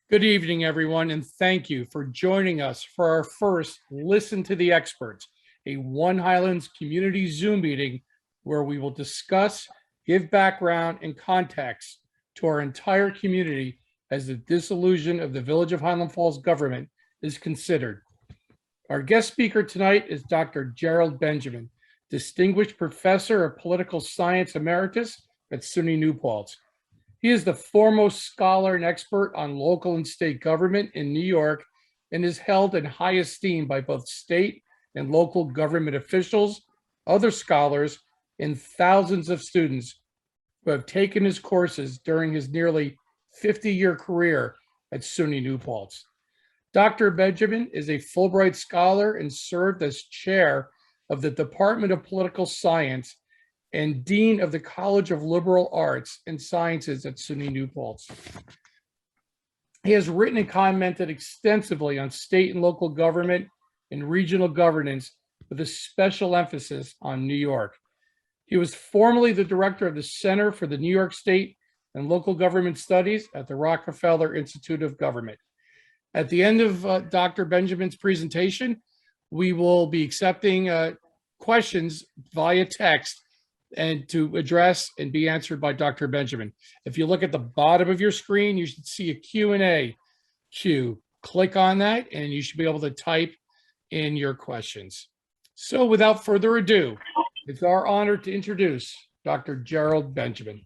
Good evening, everyone, and thank you for joining us for our first Listen to the Experts, a OneHighlands community Zoom meeting where we will discuss, give background and context to our entire community as the dissolution of the Village of Highland Falls government is considered. Our guest speaker tonight is Dr. Gerald Benjamin, Distinguished Professor of Political Science Emeritus at SUNY New Paltz. He is the foremost scholar and expert on local and state government in New York and is held in high esteem by both state and local government officials, other scholars, and thousands of students who have taken his courses during his nearly 50-year career at SUNY New Paltz. Dr. Benjamin is a Fulbright scholar and served as chair of the Department of Political Science and Dean of the College of Liberal Arts and Sciences at SUNY New Paltz. He has written and commented extensively on state and local government and regional governance with a special emphasis on New York. He was formerly the director of the Center for the New York State and Local Government Studies at the Rockefeller Institute of Government. At the end of Dr. Benjamin's presentation, we will be accepting questions via text and to address and be answered by Dr. Benjamin. If you look at the bottom of your screen, you should see a Q&A queue. Click on that and you should be able to type in your questions. So without further ado, it's our honor to introduce Dr. Gerald Benjamin.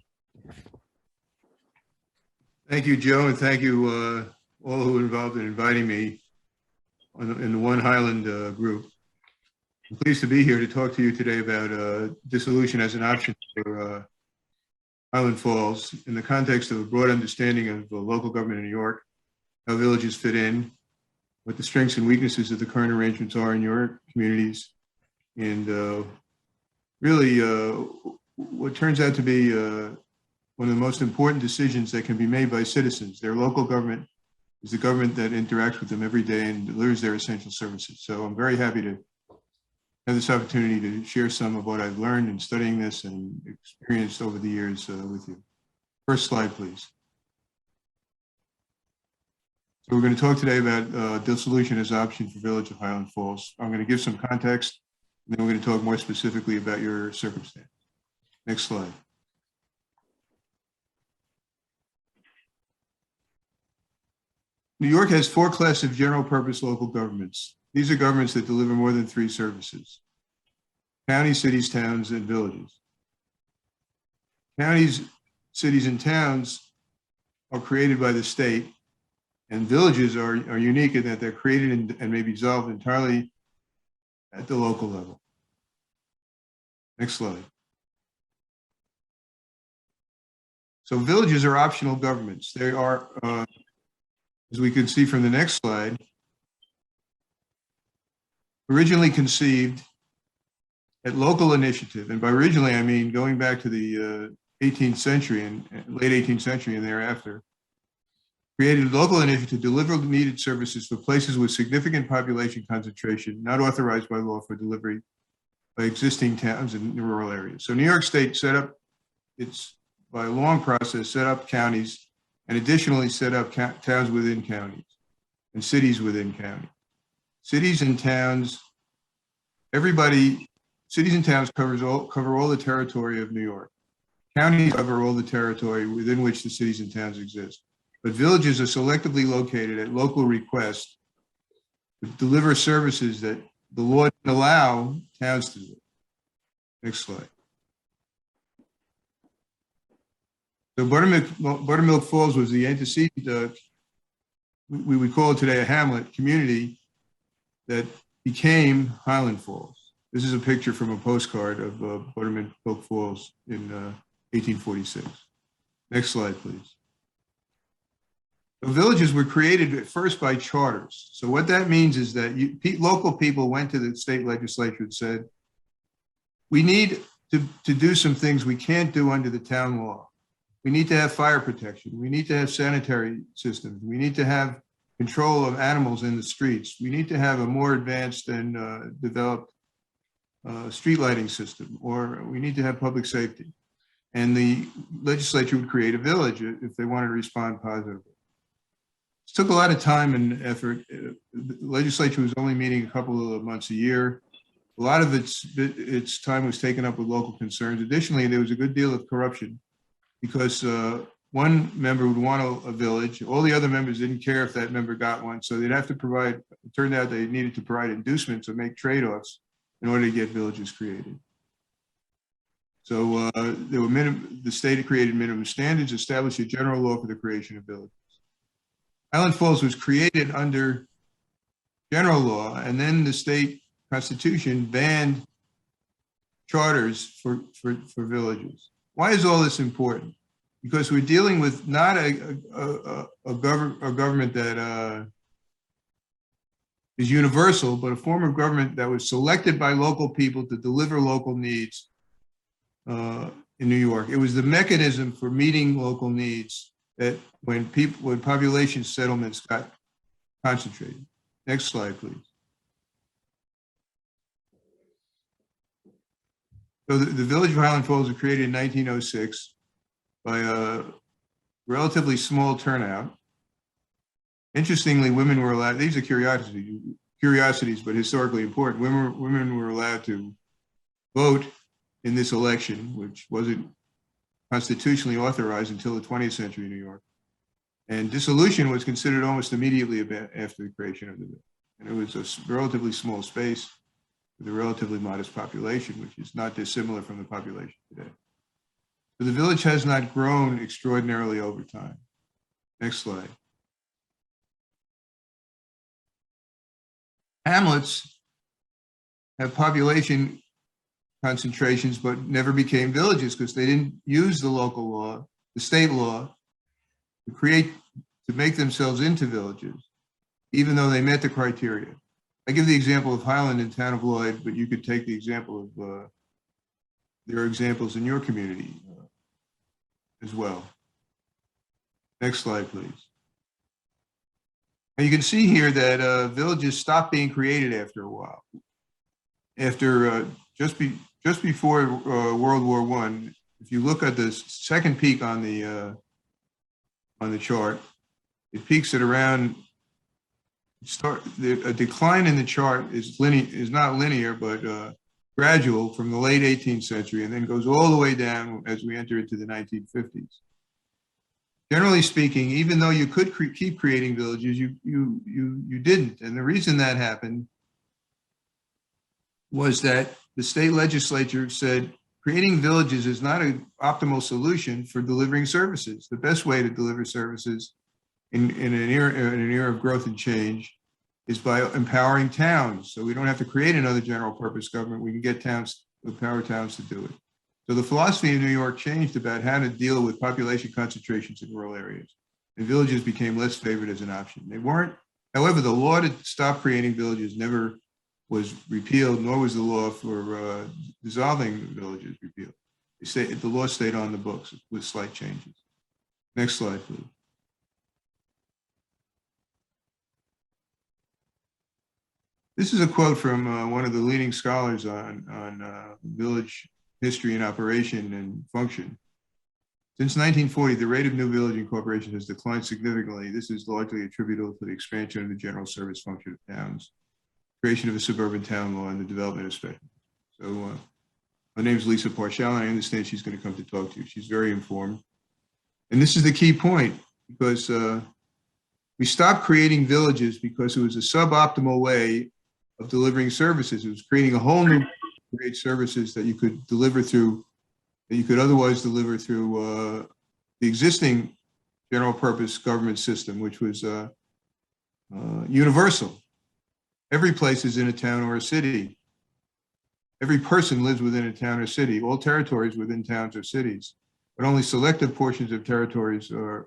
Thank you, Joe, and thank you all who were involved in inviting me in the One Highland group. I'm pleased to be here to talk to you today about dissolution as an option for Highland Falls in the context of a broad understanding of local government in New York, how villages fit in, what the strengths and weaknesses of the current arrangements are in your communities, and really what turns out to be one of the most important decisions that can be made by citizens. Their local government is the government that interacts with them every day and delivers their essential services. So I'm very happy to have this opportunity to share some of what I've learned in studying this and experienced over the years with you. First slide, please. So we're going to talk today about dissolution as an option for Village of Highland Falls. I'm going to give some context, and then we're going to talk more specifically about your circumstance. Next slide. New York has four classes of general purpose local governments. These are governments that deliver more than three services: counties, cities, towns, and villages. Counties, cities, and towns are created by the state, and villages are unique in that they're created and may be dissolved entirely at the local level. Next slide. So villages are optional governments. They are, as we can see from the next slide, originally conceived at local initiative. And by originally, I mean going back to the 18th century and late 18th century and thereafter, created local initiative to deliver needed services for places with significant population concentration, not authorized by law for delivery by existing towns and rural areas. So New York State set up, by a long process, set up counties and additionally set up towns within counties and cities within counties. Cities and towns, cities and towns cover all the territory of New York. Counties cover all the territory within which the cities and towns exist. But villages are selectively located at local request to deliver services that the law didn't allow towns to do. Next slide. So Buttermilk Falls was the antecedent, we would call it today a hamlet community that became Highland Falls. This is a picture from a postcard of Buttermilk Falls in 1846. Next slide, please. The villages were created at first by charters. So what that means is that local people went to the state legislature and said, we need to do some things we can't do under the town law. We need to have fire protection. We need to have sanitary systems. We need to have control of animals in the streets. We need to have a more advanced and developed street lighting system, or we need to have public safety. And the legislature would create a village if they wanted to respond positively. took a lot of time and effort. The legislature was only meeting a couple of months a year. A lot of its time was taken up with local concerns. Additionally, there was a good deal of corruption because one member would want a village. All the other members didn't care if that member got one. So they'd have to provide, it turned out they needed to provide inducements or make trade-offs in order to get villages created. So there were the state created minimum standards, established a general law for the creation of villages. Highland Falls was created under general law, and then the state constitution banned charters for villages. Why is all this important? Because we're dealing with not a government that is universal, but a form of government that was selected by local people to deliver local needs in New York. It was the mechanism for meeting local needs that when population settlements got concentrated. Next slide, please. So the village of Highland Falls was created in 1906 by a relatively small turnout. Interestingly, women were allowed, these are curiosities, but historically important. Women were allowed to vote in this election, which wasn't constitutionally authorized until the 20th century in New York. And dissolution was considered almost immediately after the creation of the bill. And it was a relatively small space with a relatively modest population, which is not dissimilar from the population today. So the village has not grown extraordinarily over time. Next slide. Hamlets have population concentrations, but never became villages because they didn't use the local law, the state law, to make themselves into villages, even though they met the criteria. I give the example of Highland and Town of Lloyd, but you could take the example of, there are examples in your community as well. Next slide, please. And you can see here that villages stopped being created after a while. After just before World War I, if you look at the second peak on the chart, it peaks at around a decline in the chart is not linear, but gradual from the late 18th century, and then goes all the way down as we enter into the 1950s. Generally speaking, even though you could keep creating villages, you didn't, and the reason that happened was that the state legislature said creating villages is not an optimal solution for delivering services. The best way to deliver services in an era of growth and change is by empowering towns. So we don't have to create another general purpose government. We can get towns, empower towns to do it. So the philosophy of New York changed about how to deal with population concentrations in rural areas, and villages became less favored as an option. They weren't, however, the law to stop creating villages never was repealed, nor was the law for dissolving villages repealed. The law stayed on the books with slight changes. Next slide, please. This is a quote from one of the leading scholars on village history and operation and function. Since 1940, the rate of new village incorporation has declined significantly. This is largely attributable to the expansion of the general service function of towns, creation of a suburban town law, and the development of special. So her name is Lisa Parshall, and I understand she's going to come to talk to you. She's very informed. And this is the key point, because we stopped creating villages because it was a suboptimal way of delivering services. It was creating a whole new create services that you could deliver through, that you could otherwise deliver through the existing general purpose government system, which was universal. Every place is in a town or a city. Every person lives within a town or city. All territories within towns or cities, but only selective portions of territories or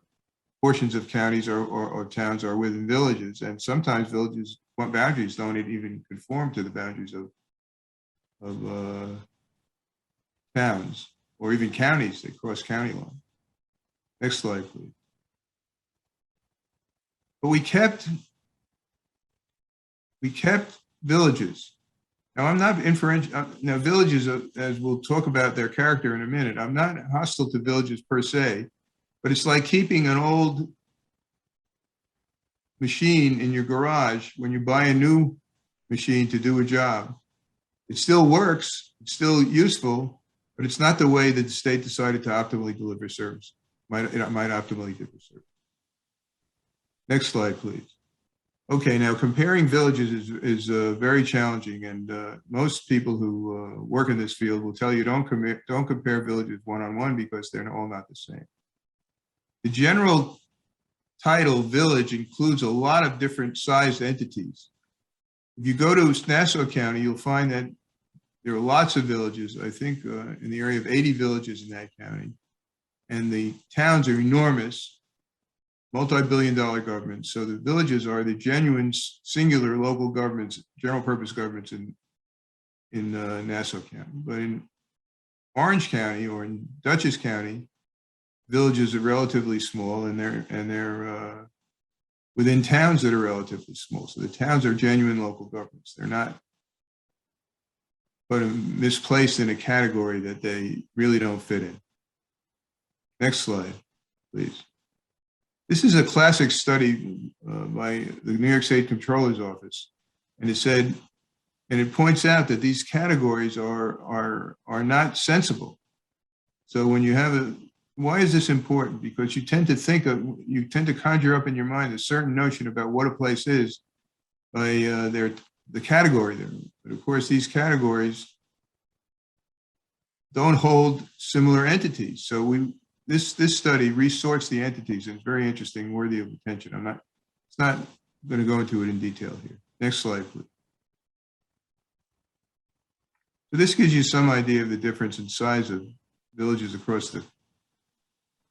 portions of counties or towns are within villages. And sometimes villages, boundaries don't even conform to the boundaries of towns or even counties that cross county lines. Next slide, please. But we kept villages. Now, I'm not inferential. Now, villages, as we'll talk about their character in a minute, I'm not hostile to villages per se, but it's like keeping an old machine in your garage, when you buy a new machine to do a job, it still works, it's still useful, but it's not the way that the state decided to optimally deliver service. It might optimally deliver service. Next slide, please. Okay, now comparing villages is very challenging, and most people who work in this field will tell you don't compare villages one-on-one because they're all not the same. The general title village includes a lot of different sized entities. If you go to Nassau County, you'll find that there are lots of villages, I think in the area of 80 villages in that county, and the towns are enormous, multi-billion-dollar governments. So the villages are the genuine singular local governments, general purpose governments in Nassau County. But in Orange County or in Dutchess County, villages are relatively small, and they're within towns that are relatively small. So the towns are genuine local governments. They're not but misplaced in a category that they really don't fit in. Next slide, please. This is a classic study by the New York State Comptroller's Office, and it points out that these categories are not sensible. So when you have why is this important? Because you tend to conjure up in your mind a certain notion about what a place is by the category there. But of course, these categories don't hold similar entities. So this study resorts the entities, and it's very interesting, worthy of attention. It's not going to go into it in detail here. Next slide, please. So this gives you some idea of the difference in size of villages across the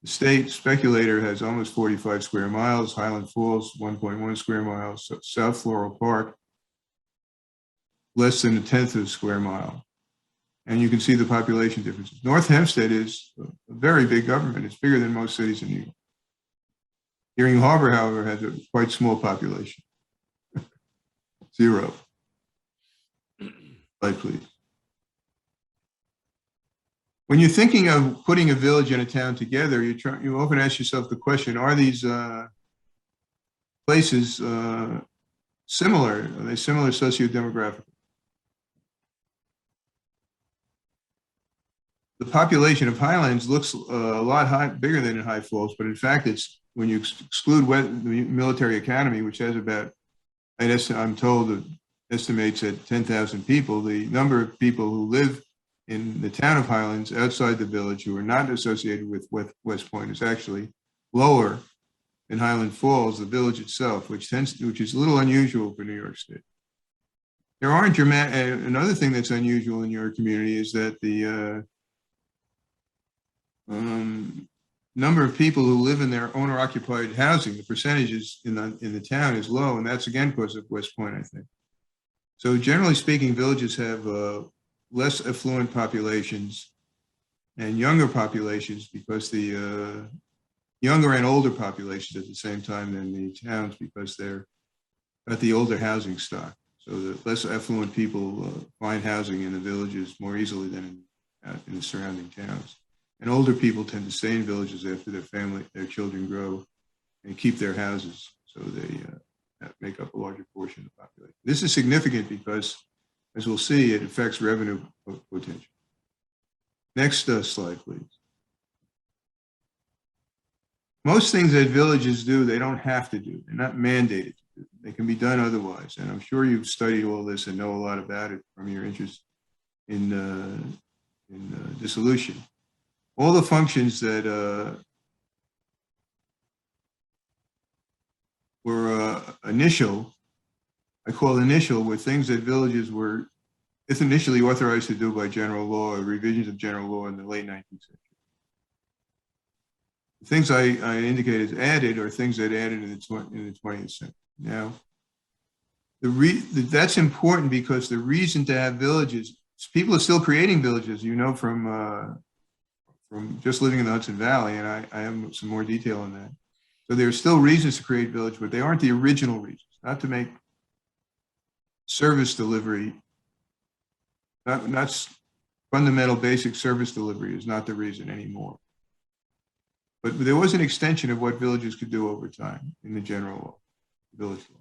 state. Speculator has almost 45 square miles, Highland Falls, 1.1 square miles, South Floral Park, less than 1/10 of a square mile. And you can see the population differences. North Hempstead is a very big government. It's bigger than most cities in New York. Ealing Harbor, however, has a quite small population. 0. Slide, please. When you're thinking of putting a village and a town together, you often ask yourself the question, are these places similar? Are they similar socio-demographically? The population of Highlands looks a lot bigger than in High Falls, but in fact, it's when you exclude the military academy, which has about, I'm told, estimates at 10,000 people, the number of people who live in the town of Highlands outside the village who are not associated with West Point is actually lower than Highland Falls, the village itself, which is a little unusual for New York State. There aren't another thing that's unusual in your community is that the number of people who live in their owner-occupied housing, the percentages in the town is low, and that's again because of West Point, I think. So generally speaking, villages have less affluent populations and younger populations because the younger and older populations at the same time than the towns because they're at the older housing stock. So the less affluent people find housing in the villages more easily than in the surrounding towns. And older people tend to stay in villages after their children grow and keep their houses. So they make up a larger portion of the population. This is significant because, as we'll see, it affects revenue potential. Next slide, please. Most things that villages do, they don't have to do. They're not mandated to do. They can be done otherwise. And I'm sure you've studied all this and know a lot about it from your interest in dissolution. All the functions that were initial, I call initial, were things that villages were initially authorized to do by general law or revisions of general law in the late 19th century. The things I indicated as added are things that added in the 20th century. Now, that's important because the reason to have villages, people are still creating villages, you know, from just living in the Hudson Valley, and I have some more detail on that. So there are still reasons to create village, but they aren't the original reasons, not to make service delivery, not fundamental basic service delivery is not the reason anymore. But there was an extension of what villages could do over time in the general law. village law.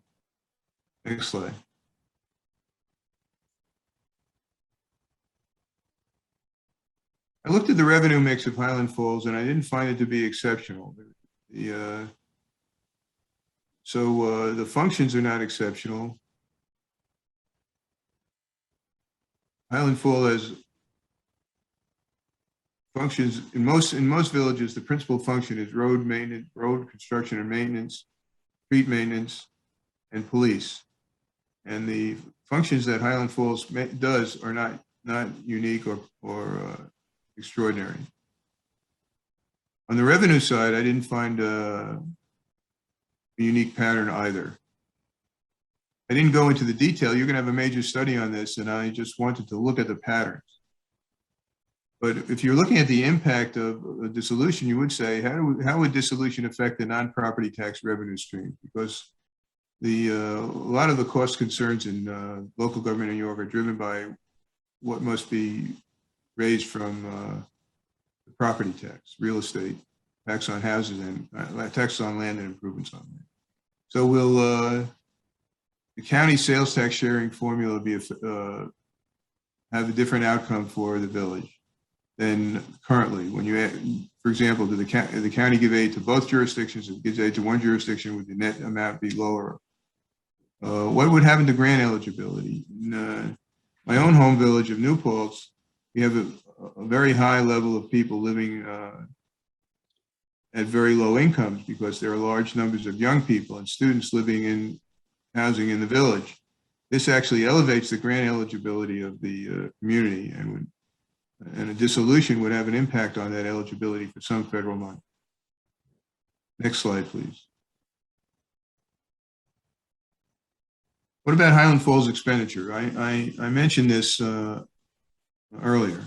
Next slide. I looked at the revenue mix of Highland Falls and I didn't find it to be exceptional. The functions are not exceptional. Highland Falls has functions in most villages. The principal function is road maintenance, road construction and maintenance, street maintenance, and police. And the functions that Highland Falls does are not unique or extraordinary. On the revenue side, I didn't find a unique pattern either. I didn't go into the detail. You're going to have a major study on this, and I just wanted to look at the patterns. But if you're looking at the impact of dissolution, you would say, how would dissolution affect the non-property tax revenue stream? Because a lot of the cost concerns in local government in New York are driven by what must be raised from the property tax, real estate, tax on houses, and tax on land and improvements on land. So will the county sales tax sharing formula be have a different outcome for the village than currently? When you add, for example, do the county give aid to both jurisdictions? If it gives aid to one jurisdiction, would the net amount be lower? What would happen to grant eligibility? In my own home village of New Paltz, we have a very high level of people living at very low incomes because there are large numbers of young people and students living in housing in the village. This actually elevates the grant eligibility of the community, and a dissolution would have an impact on that eligibility for some federal money. Next slide, please. What about Highland Falls expenditure? I mentioned this earlier.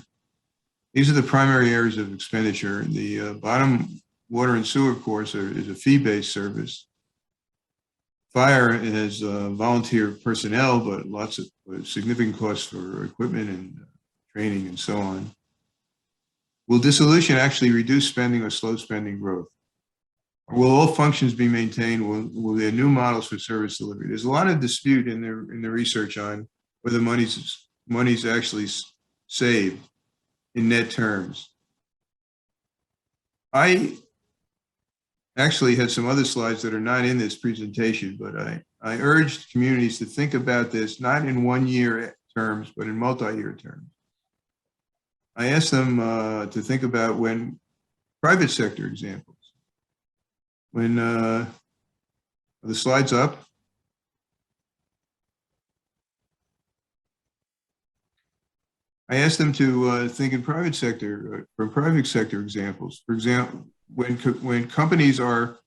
These are the primary areas of expenditure. The bottom water and sewer, of course, is a fee-based service. Fire has volunteer personnel, but lots of significant costs for equipment and training and so on. Will dissolution actually reduce spending or slow spending growth? Or will all functions be maintained? Will there new models for service delivery? There's a lot of dispute in the research on whether money's actually saved in net terms. I actually had some other slides that are not in this presentation, but I urged communities to think about this not in 1 year terms, but in multi-year terms. I asked them to think about when private sector examples. When the slides up. I asked them to think in private sector, from private sector examples. For example, when companies are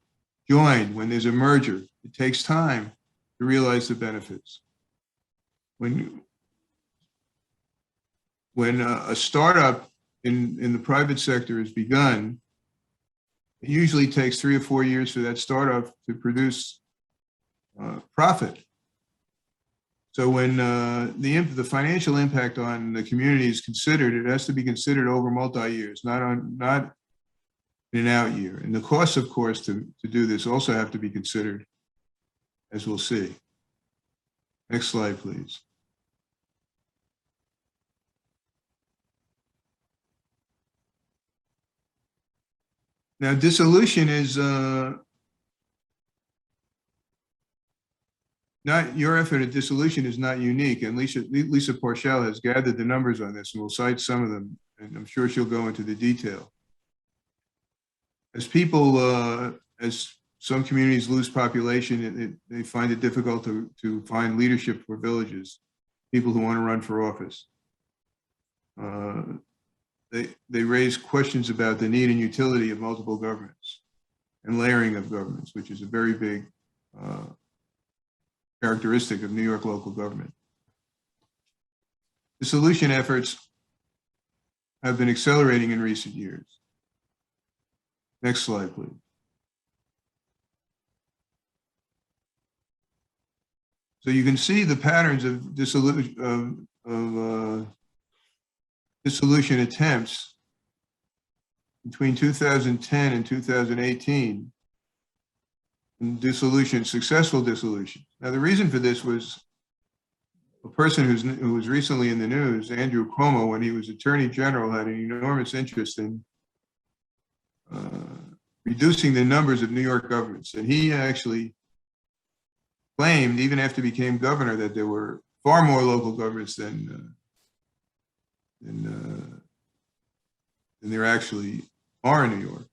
joined, when there's a merger, it takes time to realize the benefits. When a startup in the private sector is begun, it usually takes 3 or 4 years for that startup to produce profit. So when the financial impact on the community is considered, it has to be considered over multi-years, not in an out year. And the costs, of course, to do this also have to be considered, as we'll see. Next slide, please. Now, dissolution is not, your effort at dissolution is not unique, and Lisa Porchel has gathered the numbers on this, and we'll cite some of them, and I'm sure she'll go into the detail. As some communities lose population, they find it difficult to find leadership for villages, people who want to run for office. They raise questions about the need and utility of multiple governments and layering of governments, which is a very big characteristic of New York local government. Dissolution efforts have been accelerating in recent years. Next slide, please. So you can see the patterns of dissolution attempts between 2010 and 2018. dissolution, successful dissolution. Now, the reason for this was a person who was recently in the news, Andrew Cuomo, when he was Attorney General, had an enormous interest in reducing the numbers of New York governments. And he actually claimed, even after he became governor, that there were far more local governments than there actually are in New York.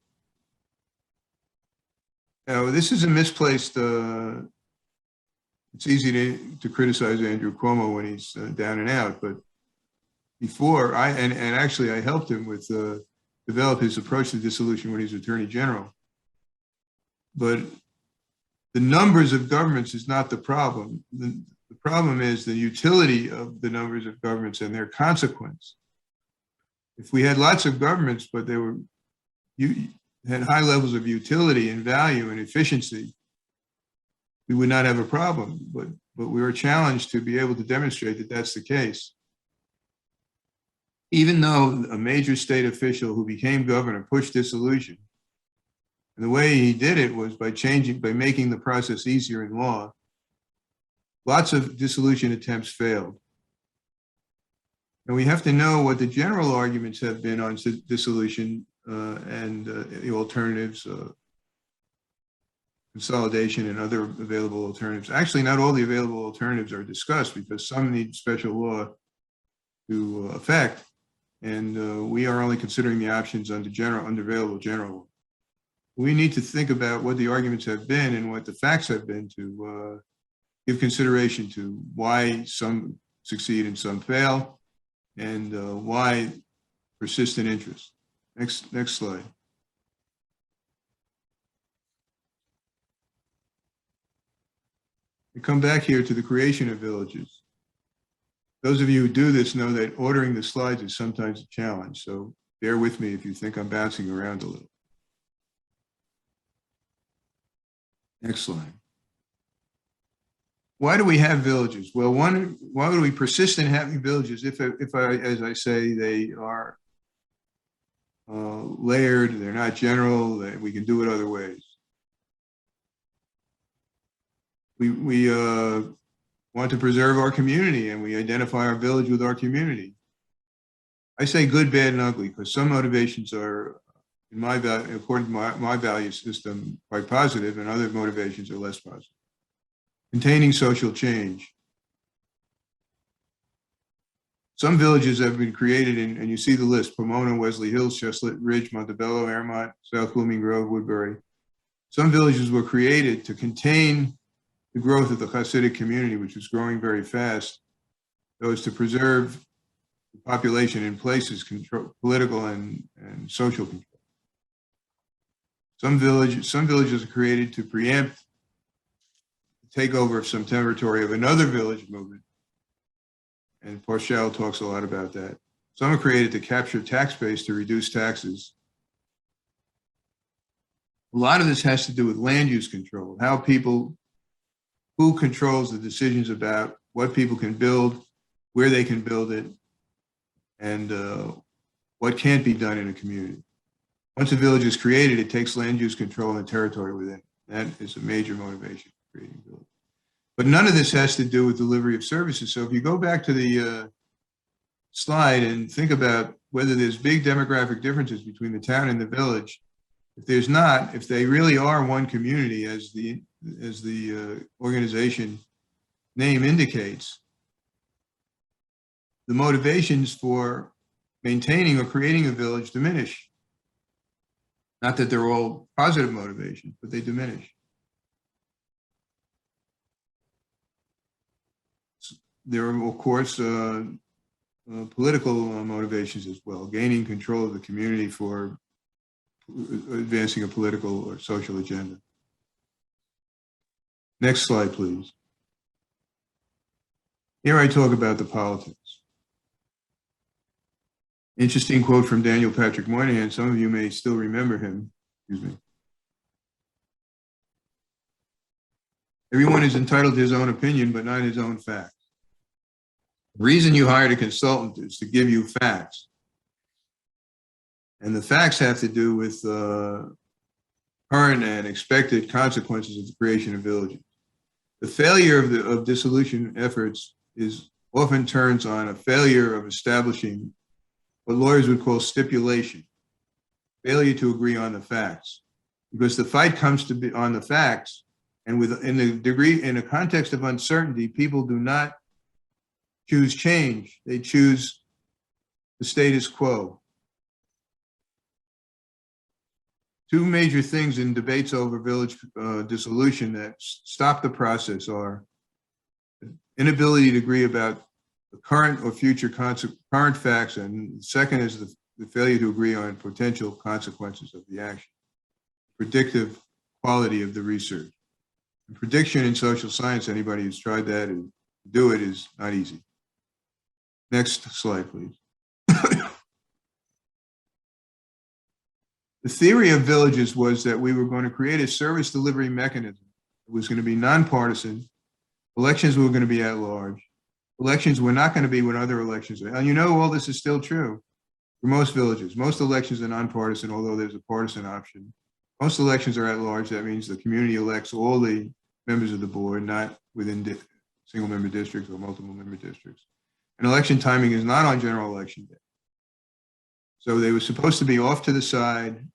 Now, this is a misplaced, it's easy to criticize Andrew Cuomo when he's down and out, but before actually I helped him with develop his approach to dissolution when he was Attorney General. But the numbers of governments is not the problem. The problem is the utility of the numbers of governments and their consequence. If we had lots of governments, but they had high levels of utility and value and efficiency, we would not have a problem. But we were challenged to be able to demonstrate that that's the case. Even though a major state official who became governor pushed dissolution, and the way he did it was by making the process easier in law, lots of dissolution attempts failed. And we have to know what the general arguments have been on dissolution and the alternatives, consolidation and other available alternatives. Actually, not all the available alternatives are discussed because some need special law to affect, and we are only considering the options under available general law. We need to think about what the arguments have been and what the facts have been to give consideration to why some succeed and some fail, and why persistent interest. Next slide. We come back here to the creation of villages. Those of you who do this know that ordering the slides is sometimes a challenge, so bear with me if you think I'm bouncing around a little. Next slide. Why do we have villages? Well, why would we persist in having villages if as I say, they are layered, they're not general, we can do it other ways. We want to preserve our community, and we identify our village with our community. I say good, bad, and ugly because some motivations are, according to my value system, quite positive, and other motivations are less positive. Containing social change. Some villages have been created, and you see the list: Pomona, Wesley Hills, Chestnut Ridge, Montebello, Airmont, South Blooming Grove, Woodbury. Some villages were created to contain the growth of the Hasidic community, which was growing very fast, so as to preserve the population in places, political and social control. Some villages are created to preempt the takeover of some territory of another village movement, and Porchel talks a lot about that. Some are created to capture tax base to reduce taxes. A lot of this has to do with land use control, who controls the decisions about what people can build, where they can build it, and what can't be done in a community. Once a village is created, it takes land use control in the territory within. That is a major motivation for creating a village. But none of this has to do with delivery of services. So if you go back to the slide and think about whether there's big demographic differences between the town and the village, if there's not, if they really are one community, as the organization name indicates, the motivations for maintaining or creating a village diminish. Not that they're all positive motivations, but they diminish. There are, of course, political motivations as well, gaining control of the community for advancing a political or social agenda. Next slide, please. Here I talk about the politics. Interesting quote from Daniel Patrick Moynihan. Some of you may still remember him. Excuse me. Everyone is entitled to his own opinion, but not his own facts. The reason you hired a consultant is to give you facts. And the facts have to do with current and expected consequences of the creation of villages. The failure of dissolution efforts often turns on a failure of establishing what lawyers would call stipulation, failure to agree on the facts, because the fight comes to be on the facts, and in a context of uncertainty, people do not choose change; they choose the status quo. Two major things in debates over village dissolution that stop the process are inability to agree about the current or future current facts, and the second is the failure to agree on potential consequences of the action. Predictive quality of the research. And prediction in social science, anybody who's tried that and do it, is not easy. Next slide, please. The theory of villages was that we were going to create a service delivery mechanism. It was going to be nonpartisan. Elections were going to be at large. Elections were not going to be when other elections are. And you know, all this is still true for most villages. Most elections are nonpartisan, although there's a partisan option. Most elections are at large. That means the community elects all the members of the board, not within single member districts or multiple member districts. And election timing is not on general election day. So they were supposed to be off to the side,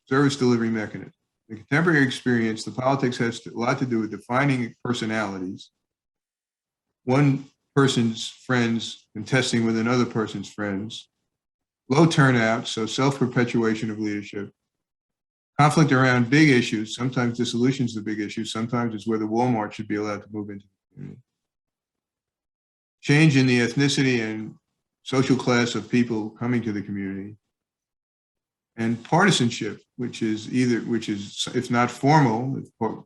service delivery mechanism. In contemporary experience, the politics has a lot to do with defining personalities. One person's friends contesting with another person's friends. Low turnout, so self-perpetuation of leadership. Conflict around big issues. Sometimes dissolution is the big issue. Sometimes it's whether Walmart should be allowed to move into the community. Change in the ethnicity and social class of people coming to the community. And partisanship, which is, if not formal,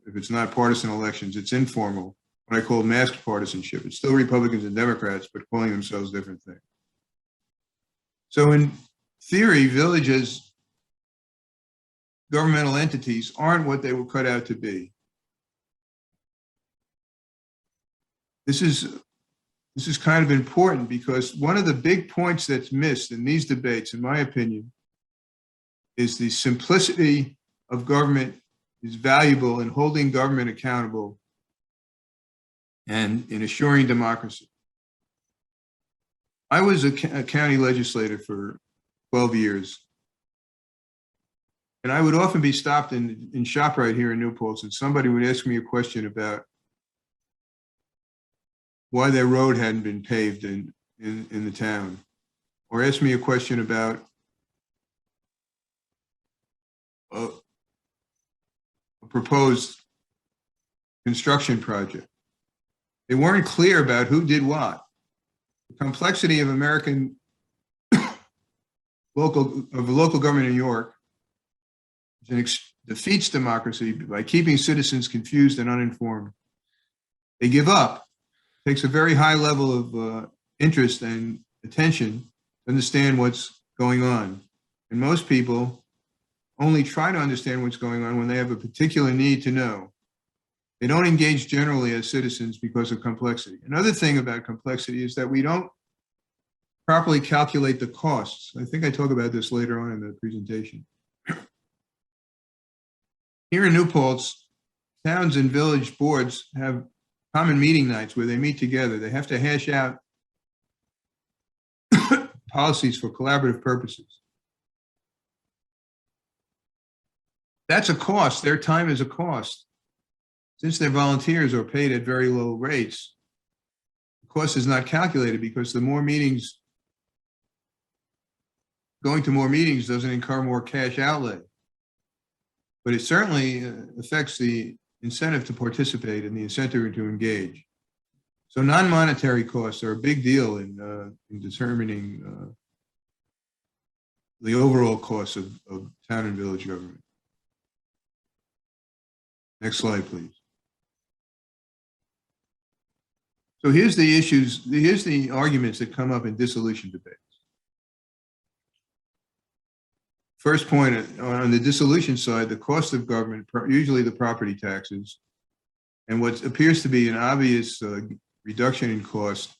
if it's not partisan elections, it's informal, what I call masked partisanship. It's still Republicans and Democrats, but calling themselves different things. So in theory, villages, governmental entities, aren't what they were cut out to be. This is kind of important because one of the big points that's missed in these debates, in my opinion, is the simplicity of government is valuable in holding government accountable and in assuring democracy. I was a county legislator for 12 years. And I would often be stopped in ShopRite here in New Paltz, and somebody would ask me a question about why their road hadn't been paved in the town, or ask me a question about a proposed construction project. They weren't clear about who did what. The complexity of American local government in New York defeats democracy by keeping citizens confused and uninformed. They give up. It takes a very high level of interest and attention to understand what's going on. And most people only try to understand what's going on when they have a particular need to know. They don't engage generally as citizens because of complexity. Another thing about complexity is that we don't properly calculate the costs. I think I talk about this later on in the presentation. Here in New Paltz, towns and village boards have common meeting nights where they meet together. They have to hash out policies for collaborative purposes. That's a cost. Their time is a cost. Since they're volunteers or paid at very low rates, the cost is not calculated because the more meetings, going to more meetings doesn't incur more cash outlay. But it certainly affects the incentive to participate and the incentive to engage. So non-monetary costs are a big deal in determining the overall cost of town and village government. Next slide, please. So here's the issues, here's the arguments that come up in dissolution debates. First point, on the dissolution side, the cost of government, usually the property taxes, and what appears to be an obvious reduction in cost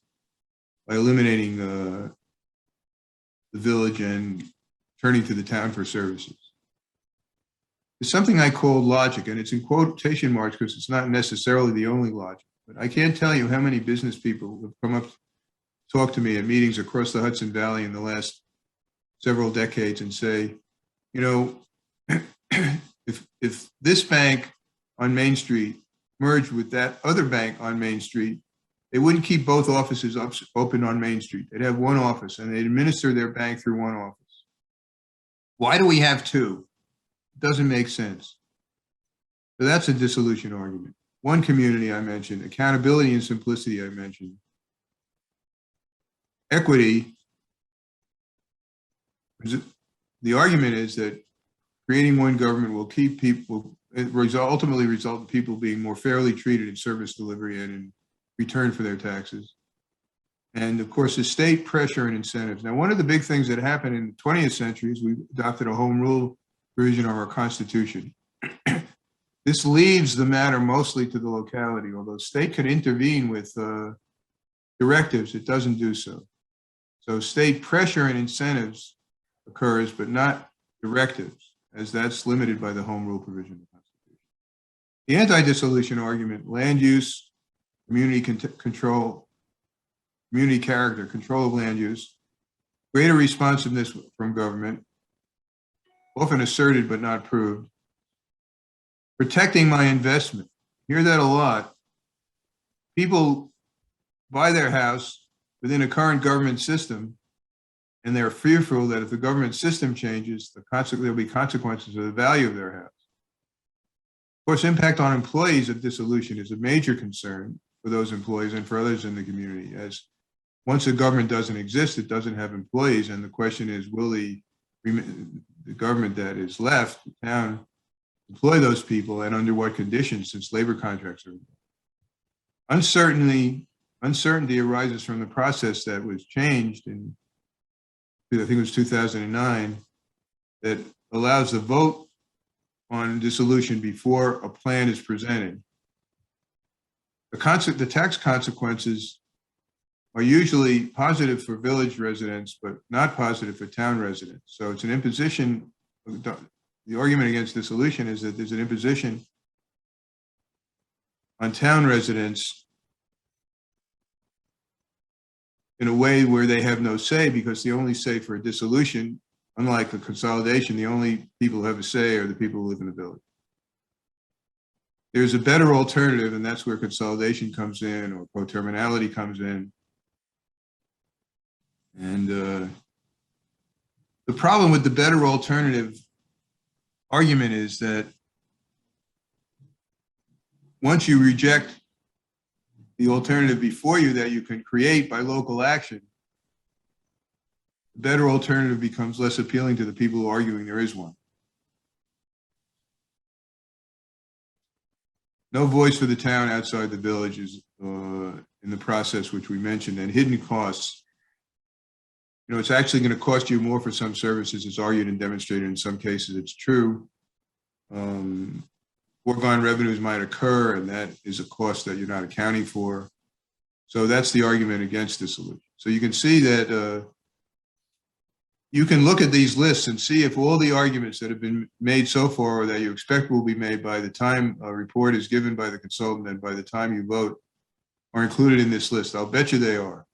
by eliminating the village and turning to the town for services. is something I call logic, and it's in quotation marks because it's not necessarily the only logic. But I can't tell you how many business people have come up to talk to me at meetings across the Hudson Valley in the last several decades and say, you know, if this bank on Main Street merged with that other bank on Main Street, they wouldn't keep both offices open on Main Street. They'd have one office and they'd administer their bank through one office. Why do we have two? It doesn't make sense. So that's a dissolution argument. One community I mentioned, accountability and simplicity I mentioned. Equity, the argument is that creating one government will keep people, it will ultimately result in people being more fairly treated in service delivery and in return for their taxes. And of course, the state pressure and incentives. Now, one of the big things that happened in the 20th century is we adopted a home rule provision of our Constitution. This leaves the matter mostly to the locality. Although state could intervene with directives, it doesn't do so. So state pressure and incentives occurs, but not directives, as that's limited by the home rule provision of the Constitution. The anti-dissolution argument, land use, community control, community character, control of land use, greater responsiveness from government, often asserted but not proved, protecting my investment. Hear that a lot. People buy their house within a current government system, and they're fearful that if the government system changes, there'll be consequences of the value of their house. Of course, impact on employees of dissolution is a major concern for those employees and for others in the community, as once a government doesn't exist, it doesn't have employees, and the question is, will the government that is left, the town, employ those people, and under what conditions, since labor contracts are involved? Uncertainty arises from the process that was changed in, I think it was 2009, that allows the vote on dissolution before a plan is presented. The tax consequences are usually positive for village residents, but not positive for town residents. So it's an imposition. The argument against dissolution is that there's an imposition on town residents in a way where they have no say, because the only say for a dissolution, unlike a consolidation, the only people who have a say are the people who live in the village. There's a better alternative, and that's where consolidation comes in, or coterminality comes in. And the problem with the better alternative argument is that once you reject the alternative before you that you can create by local action, the better alternative becomes less appealing to the people who are arguing there is one. No voice for the town outside the village is in the process, which we mentioned, and hidden costs. You know, it's actually going to cost you more for some services. It's argued and demonstrated in some cases it's true. Foregone revenues might occur, and that is a cost that you're not accounting for. So that's the argument against dissolution. So you can see that you can look at these lists and see if all the arguments that have been made so far, or that you expect will be made by the time a report is given by the consultant and by the time you vote, are included in this list. I'll bet you they are.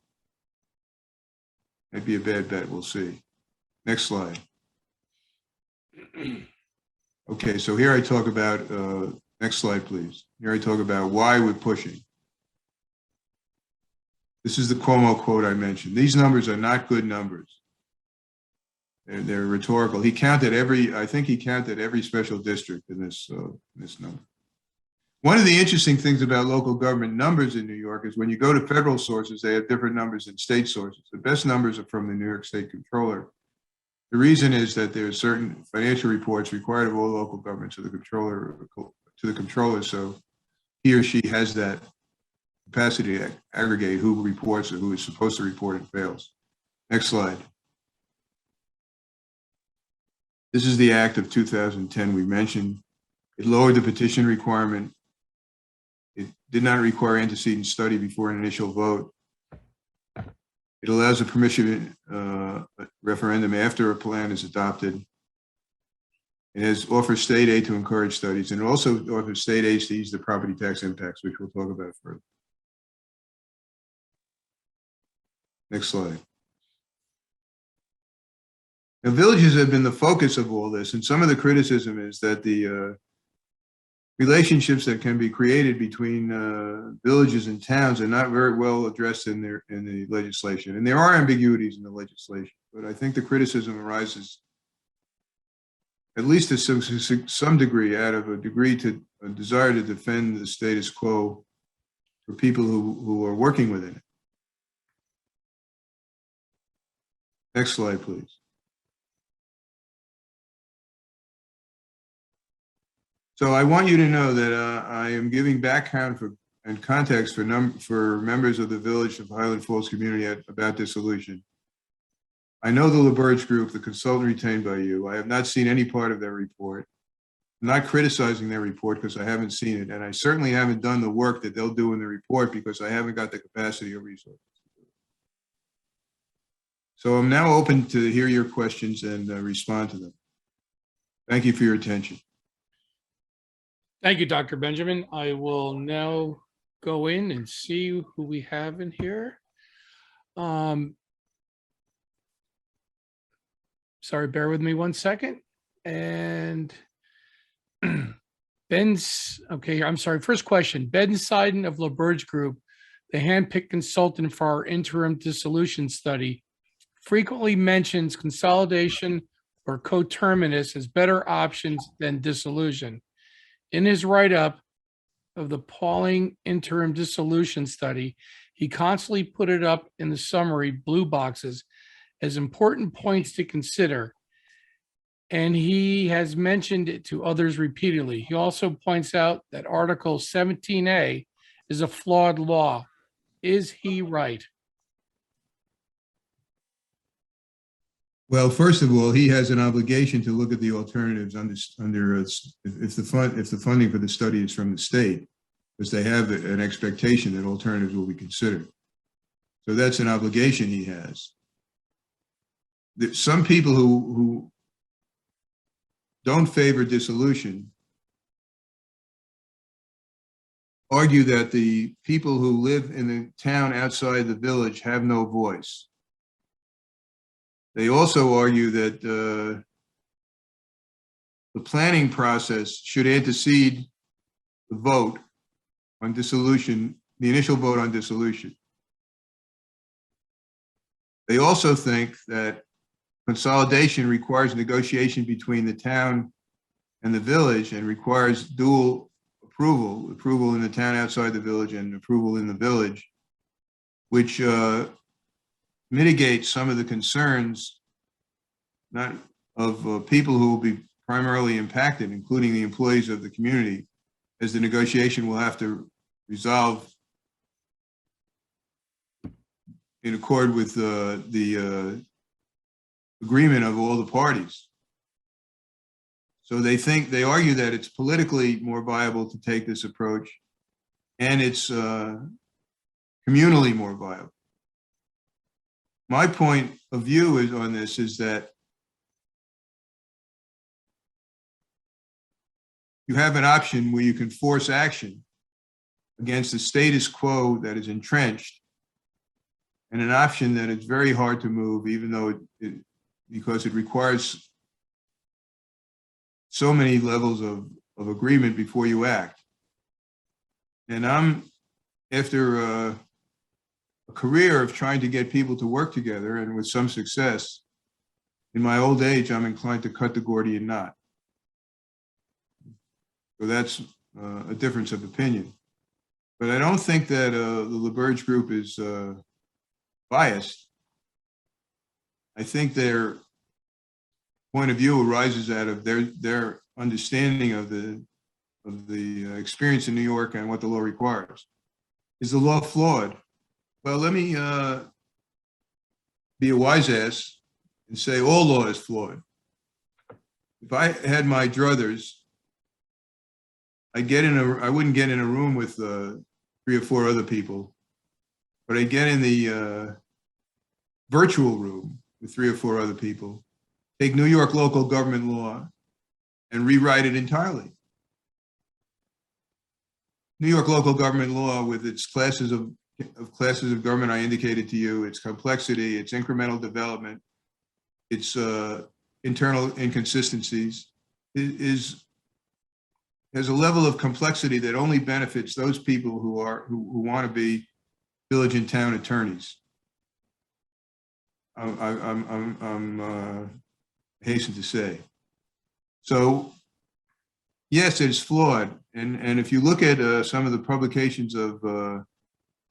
Might be a bad bet, we'll see. Next slide. Okay, so here I talk about, next slide, please. Here I talk about why we're pushing. This is the Cuomo quote I mentioned. These numbers are not good numbers. They're rhetorical. He counted I think he counted every special district in this number. One of the interesting things about local government numbers in New York is when you go to federal sources, they have different numbers than state sources. The best numbers are from the New York State Comptroller. The reason is that there are certain financial reports required of all local governments to the controller, so he or she has that capacity to aggregate who reports or who is supposed to report and fails. Next slide. This is the Act of 2010 we mentioned. It lowered the petition requirement. It did not require antecedent study before an initial vote. It allows a permission referendum after a plan is adopted. It offers state aid to encourage studies, and it also offers state aid to ease the property tax impacts, which we'll talk about further. Next slide. Now, villages have been the focus of all this, and some of the criticism is that the relationships that can be created between villages and towns are not very well addressed in the legislation. And there are ambiguities in the legislation, but I think the criticism arises at least to some degree out of a desire to defend the status quo for people who are working within it. Next slide, please. So I want you to know that I am giving background and context for members of the Village of Highland Falls community about dissolution. I know the LaBerge Group, the consultant retained by you. I have not seen any part of their report. I'm not criticizing their report because I haven't seen it, and I certainly haven't done the work that they'll do in the report because I haven't got the capacity or resources. So I'm now open to hear your questions and respond to them. Thank you for your attention. Thank you, Dr. Benjamin. I will now go in and see who we have in here. Sorry, bear with me one second. And okay, I'm sorry. First question, Ben Seiden of LaBerge Group, the handpicked consultant for our interim dissolution study, frequently mentions consolidation or coterminus as better options than dissolution. In his write-up of the Pauling interim dissolution study, he constantly put it up in the summary blue boxes as important points to consider, and he has mentioned it to others repeatedly. He also points out that Article 17A is a flawed law. Is he right? Well, first of all, he has an obligation to look at the alternatives if the funding for the study is from the state, because they have an expectation that alternatives will be considered. So that's an obligation he has. There's some people who don't favor dissolution argue that the people who live in the town outside the village have no voice. They also argue that the planning process should antecede the vote on dissolution, the initial vote on dissolution. They also think that consolidation requires negotiation between the town and the village and requires dual approval in the town outside the village and approval in the village, which mitigate some of the concerns not of people who will be primarily impacted, including the employees of the community, as the negotiation will have to resolve in accord with the agreement of all the parties. So they argue that it's politically more viable to take this approach, and it's communally more viable. My point of view on this is that you have an option where you can force action against the status quo that is entrenched, and an option that is very hard to move, even though because it requires so many levels of agreement before you act. And I'm, after a career of trying to get people to work together, and with some success, in my old age, I'm inclined to cut the Gordian knot. So that's a difference of opinion. But I don't think that the LaBerge Group is biased. I think their point of view arises out of their understanding of the experience in New York and what the law requires. Is the law flawed? Well, let me be a wise ass and say all law is flawed. If I had my druthers, I wouldn't get in a room with 3 or 4 other people, but I'd get in the virtual room with 3 or 4 other people, take New York local government law and rewrite it entirely. New York local government law, with its classes of government I indicated to you, its complexity, its incremental development, its internal inconsistencies, has a level of complexity that only benefits those people who want to be village and town attorneys. I'm hasten to say. So yes, it's flawed. And if you look at some of the publications of the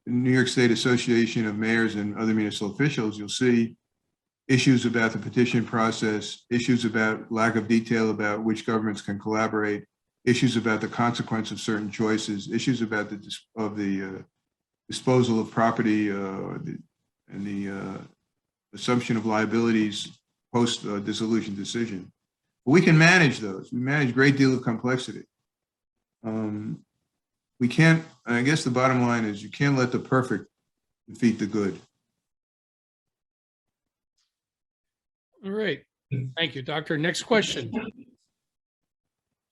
New York State Association of Mayors and other municipal officials, you'll see issues about the petition process, issues about lack of detail about which governments can collaborate, issues about the consequence of certain choices, issues about the disposal of property and the assumption of liabilities post dissolution decision. But we can manage those. We manage a great deal of complexity. We can't, I guess the bottom line is you can't let the perfect defeat the good. All right. Thank you, Doctor. Next question.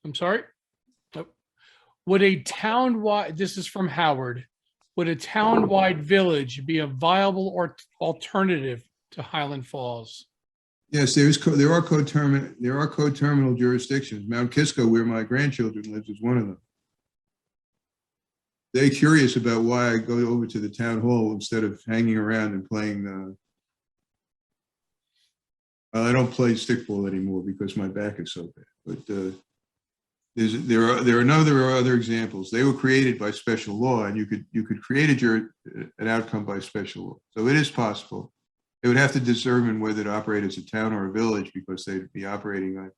I'm sorry. Oh. Would a town-wide, this is from Howard, would a town-wide village be a viable or alternative to Highland Falls? Yes, there are co-terminal jurisdictions. Mount Kisco, where my grandchildren live, is one of them. They're curious about why I go over to the town hall instead of hanging around and playing. I don't play stickball anymore because my back is so bad. But there are other examples. They were created by special law, and you could create an outcome by special law. So it is possible. They would have to determine whether to operate as a town or a village, because they'd be operating on.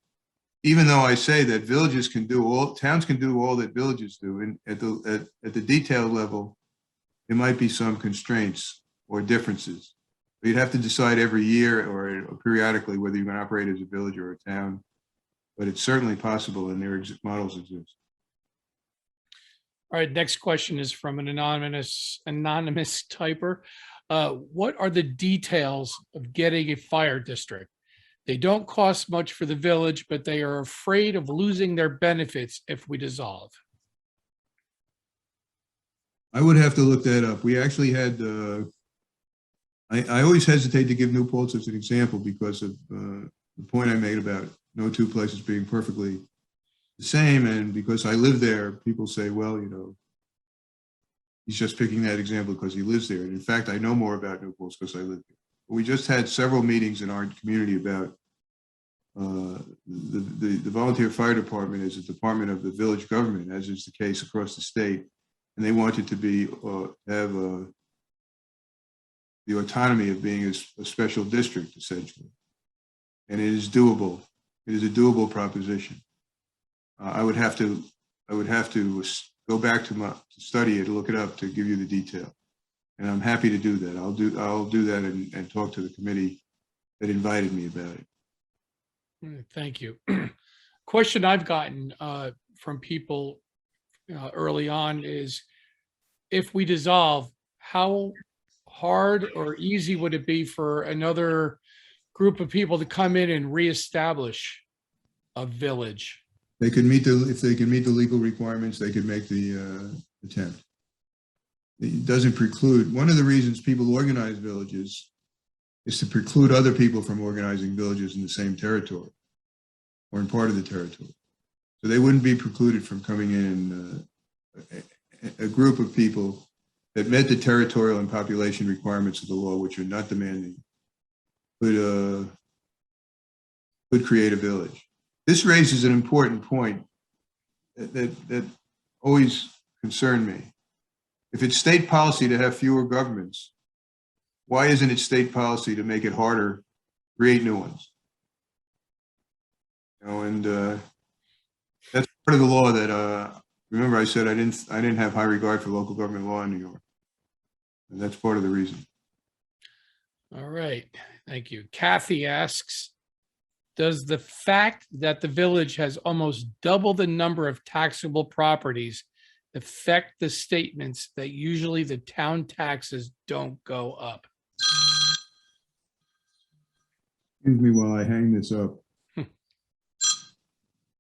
Even though I say that villages can do all, towns can do all that villages do, and at the detailed level, there might be some constraints or differences. But you'd have to decide every year or periodically whether you're going to operate as a village or a town. But it's certainly possible, and their models exist. All right, next question is from an anonymous typer. What are the details of getting a fire district? They don't cost much for the village, but they are afraid of losing their benefits if we dissolve. I would have to look that up. We actually had, I always hesitate to give New Paltz as an example because of the point I made about no two places being perfectly the same. And because I live there, people say, well, you know, he's just picking that example because he lives there. And in fact, I know more about New Paltz because I live there. We just had several meetings in our community about the volunteer fire department is a department of the village government, as is the case across the state. And they wanted to be have the autonomy of being a special district, essentially. And it is doable. It is a doable proposition. I would have to go back to study it, look it up to give you the detail. And I'm happy to do that. I'll do that and talk to the committee that invited me about it. Thank you. Question I've gotten from people early on is, if we dissolve, how hard or easy would it be for another group of people to come in and reestablish a village? They could meet if they can meet the legal requirements, they could make the attempt. It doesn't preclude. One of the reasons people organize villages is to preclude other people from organizing villages in the same territory or in part of the territory. So they wouldn't be precluded from coming in. A group of people that met the territorial and population requirements of the law, which are not demanding, could create a village. This raises an important point that always concerned me. If it's state policy to have fewer governments, why isn't it state policy to make it harder to create new ones? You know, and that's part of the law that remember I said I didn't have high regard for local government law in New York, and that's part of the reason. All right, thank you. Kathy asks, does the fact that the village has almost double the number of taxable properties affect the statements that usually the town taxes don't go up? Excuse me while I hang this up.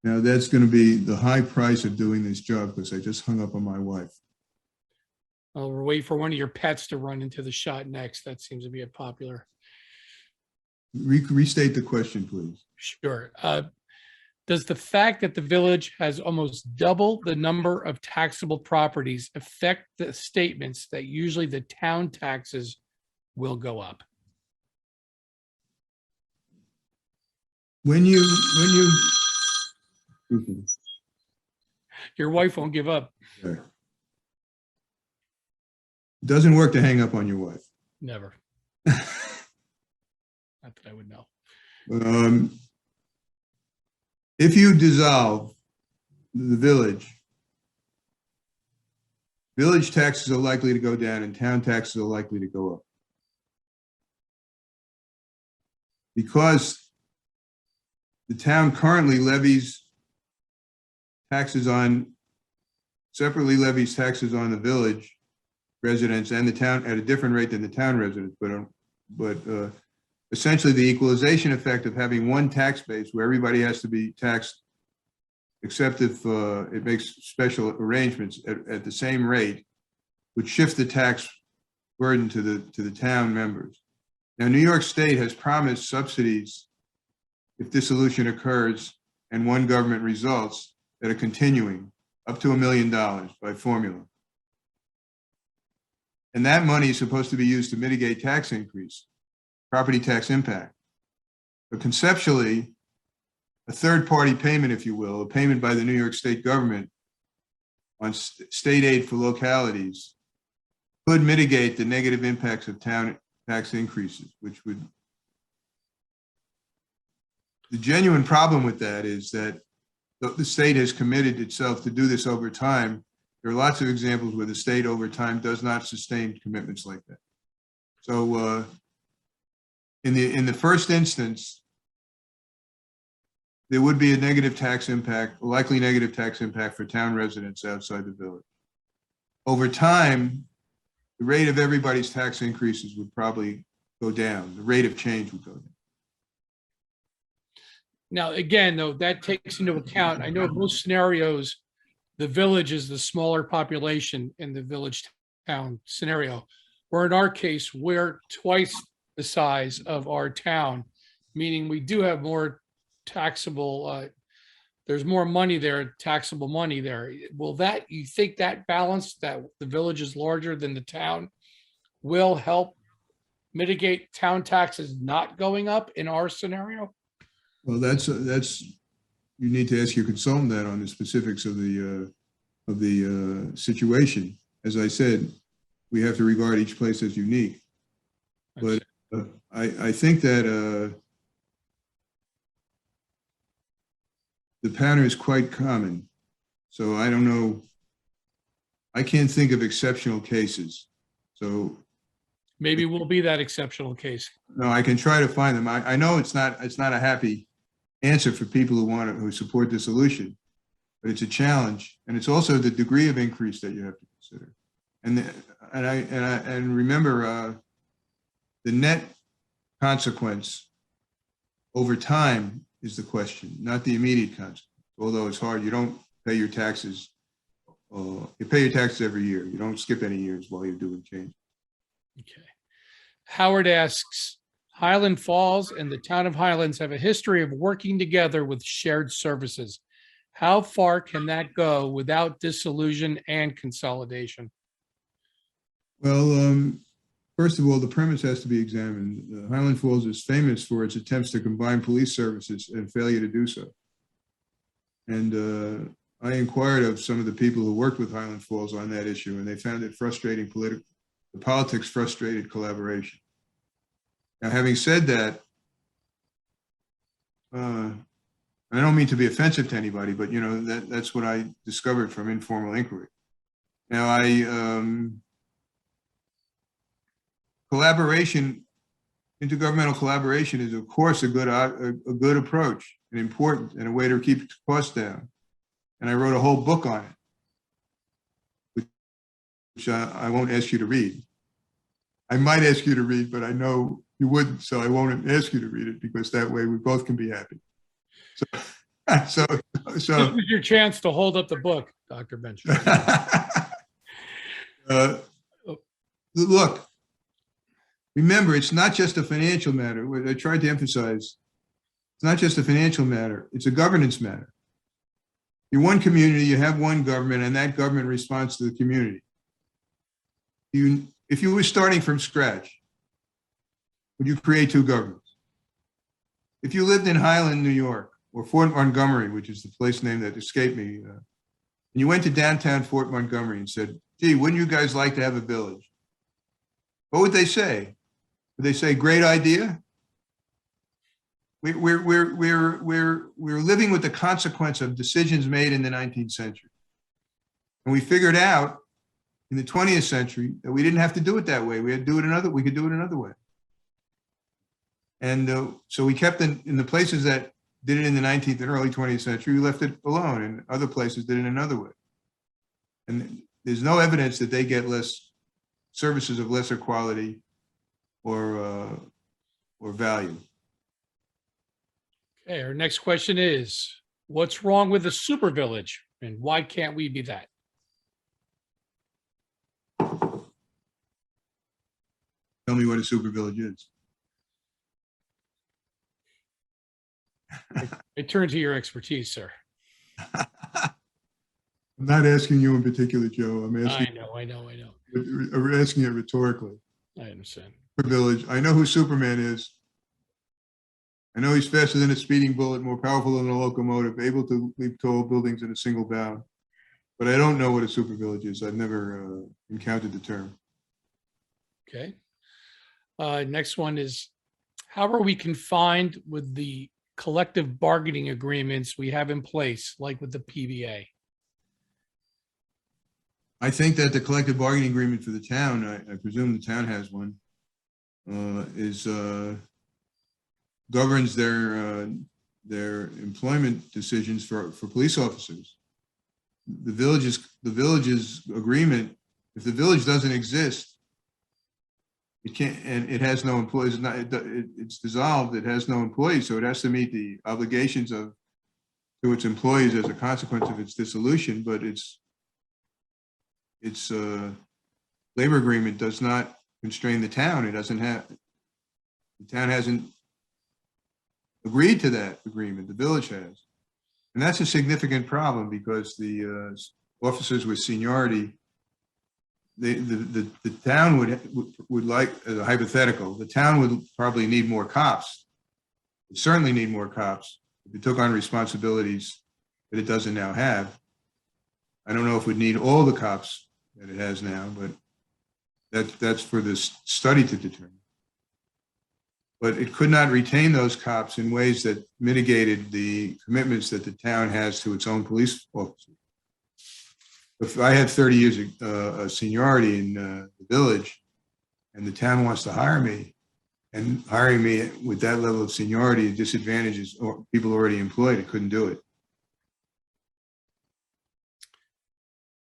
Now, that's going to be the high price of doing this job because I just hung up on my wife. Well, we'll wait for one of your pets to run into the shot next. That seems to be a popular. Restate the question, please. Sure. Does the fact that the village has almost double the number of taxable properties affect the statements that usually the town taxes will go up? When you, Your wife won't give up. it doesn't work to hang up on your wife. Never. Not that I would know. If you dissolve the village taxes are likely to go down and town taxes are likely to go up. Because the town currently separately levies taxes on the village residents and the town at a different rate than the town residents, but essentially the equalization effect of having one tax base where everybody has to be taxed, except if it makes special arrangements at the same rate, would shift the tax burden to the town members. Now, New York State has promised subsidies if dissolution occurs and one government results that are continuing up to $1 million by formula. And that money is supposed to be used to mitigate tax increase, property tax impact. But conceptually, a third-party payment, if you will, a payment by the New York State government on state aid for localities could mitigate the negative impacts of town tax increases, which would. The genuine problem with that is that the state has committed itself to do this over time. There are lots of examples where the state over time does not sustain commitments like that. So in the first instance, there would be a negative tax impact, a likely negative tax impact for town residents outside the village. Over time, the rate of everybody's tax increases would probably go down. The rate of change would go down. Now, again, though, that takes into account, I know in most scenarios, the village is the smaller population in the village town scenario, where in our case, we're twice the size of our town, meaning we do have more taxable, there's more money there, taxable money there. Will that, you think that balance, that the village is larger than the town, will help mitigate town taxes not going up in our scenario? Well, that's you need to ask your consultant that on the specifics of the situation. As I said, we have to regard each place as unique. But I think that the pattern is quite common. So I don't know. I can't think of exceptional cases. So maybe we'll be that exceptional case. No, I can try to find them. I know it's not a happy answer for people who support dissolution, but it's a challenge, and it's also the degree of increase that you have to consider. And remember, the net consequence over time is the question, not the immediate consequence. Although it's hard, you don't pay your taxes. You pay your taxes every year. You don't skip any years while you're doing change. Okay. Howard asks, Highland Falls and the town of Highlands have a history of working together with shared services. How far can that go without dissolution and consolidation? Well, first of all, the premise has to be examined. Highland Falls is famous for its attempts to combine police services and failure to do so. And I inquired of some of the people who worked with Highland Falls on that issue, and they found it frustrating the politics frustrated collaboration. Now, having said that, I don't mean to be offensive to anybody, but you know that's what I discovered from informal inquiry. Now, intergovernmental collaboration is, of course, a good approach and important and a way to keep costs down. And I wrote a whole book on it, which I won't ask you to read. I might ask you to read, but I know you wouldn't, so I won't ask you to read it because that way we both can be happy. So This was your chance to hold up the book, Dr. Benjamin. Look, remember, it's not just a financial matter. What I tried to emphasize, it's not just a financial matter. It's a governance matter. You're one community, you have one government, and that government responds to the community. If you were starting from scratch, would you create two governments? If you lived in Highland, New York, or Fort Montgomery, which is the place name that escaped me, and you went to downtown Fort Montgomery and said, gee, wouldn't you guys like to have a village? What would they say? Would they say, great idea? We're living with the consequence of decisions made in the 19th century. And we figured out in the 20th century that we didn't have to do it that way. We could do it another way. And so we kept in the places that did it in the 19th and early 20th century, we left it alone, and other places did it another way. And there's no evidence that they get less services of lesser quality or value. Okay, our next question is, what's wrong with the super village and why can't we be that? Tell me what a super village is. I turn to your expertise, sir. I'm not asking you in particular, Joe. I'm asking. I know. I'm asking it rhetorically. I understand. Super village. I know who Superman is. I know he's faster than a speeding bullet, more powerful than a locomotive, able to leap tall buildings in a single bound. But I don't know what a super village is. I've never encountered the term. Okay. Next one is, how are we confined with the collective bargaining agreements we have in place, like with the PBA? I think that the collective bargaining agreement for the town, I presume the town has one, governs their employment decisions for police officers. The village's agreement, if the village doesn't exist, it can't, and it has no employees. It's dissolved. It has no employees, so it has to meet the obligations to its employees as a consequence of its dissolution. But its labor agreement does not constrain the town. The town hasn't agreed to that agreement. The village has, and that's a significant problem because the officers with seniority. The town would like, as a hypothetical, the town would probably need more cops. It certainly need more cops if it took on responsibilities that it doesn't now have. I don't know if it would need all the cops that it has now, but that's for this study to determine. But it could not retain those cops in ways that mitigated the commitments that the town has to its own police officers. If I had 30 years of seniority in the village and the town wants to hire me, and hiring me with that level of seniority disadvantages or people already employed, it couldn't do it.